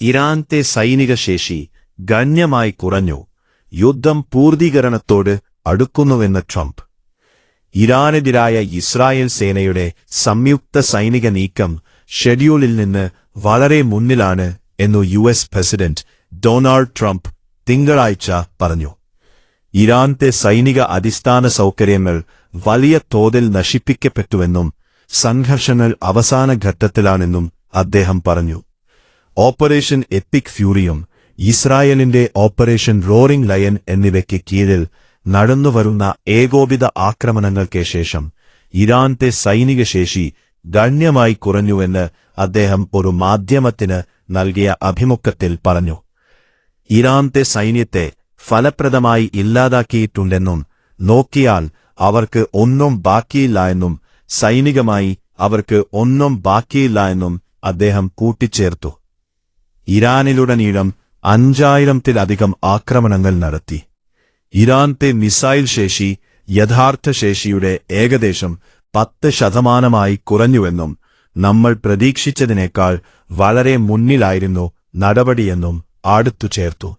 ഇറാന്റെ സൈനിക ശേഷി ഗണ്യമായി കുറഞ്ഞു, യുദ്ധം പൂർത്തീകരണത്തോട് അടുക്കുന്നുവെന്ന് ട്രംപ്. ഇറാനെതിരായ ഇസ്രായേൽ സേനയുടെ സംയുക്ത സൈനിക നീക്കം ഷെഡ്യൂളിൽ നിന്ന് വളരെ മുന്നിലാണ് എന്നു യുഎസ് പ്രസിഡന്റ് ഡൊണാൾഡ് ട്രംപ് തിങ്കളാഴ്ച പറഞ്ഞു. ഇറാന്റെ സൈനിക അടിസ്ഥാന സൗകര്യങ്ങൾ വലിയ തോതിൽ നശിപ്പിക്കപ്പെട്ടുവെന്നും സംഘർഷങ്ങൾ അവസാന ഘട്ടത്തിലാണെന്നും അദ്ദേഹം പറഞ്ഞു. ഓപ്പറേഷൻ എപ്പിക് ഫ്യൂറിയും ഇസ്രായേലിന്റെ ഓപ്പറേഷൻ റോറിംഗ് ലയൺ എന്നിവയ്ക്ക് കീഴിൽ നടന്നുവരുന്ന ഏകോപിത ആക്രമണങ്ങൾക്ക് ശേഷം ഇറാന്റെ സൈനിക ശേഷി ഗണ്യമായി കുറഞ്ഞുവെന്ന് അദ്ദേഹം ഒരു മാധ്യമത്തിന് നൽകിയ അഭിമുഖത്തിൽ പറഞ്ഞു. ഇറാന്റെ സൈന്യത്തെ ഫലപ്രദമായി ഇല്ലാതാക്കിയിട്ടുണ്ടെന്നും നോക്കിയാൽ അവർക്ക് ഒന്നും ബാക്കിയില്ല എന്നും സൈനികമായി അവർക്ക് ഒന്നും ബാക്കിയില്ല എന്നും അദ്ദേഹം കൂട്ടിച്ചേർത്തു. ഇറാനിലുടനീളം 5000-ത്തിലധികം ആക്രമണങ്ങൾ നടത്തി. ഇറാന്റെ മിസൈൽ ശേഷി യഥാർത്ഥ ശേഷിയുടെ ഏകദേശം 10% കുറഞ്ഞുവെന്നും നമ്മൾ പ്രതീക്ഷിച്ചതിനേക്കാൾ വളരെ മുന്നിലായിരുന്നു നടപടിയെന്നും അടുത്തുചേർത്തു.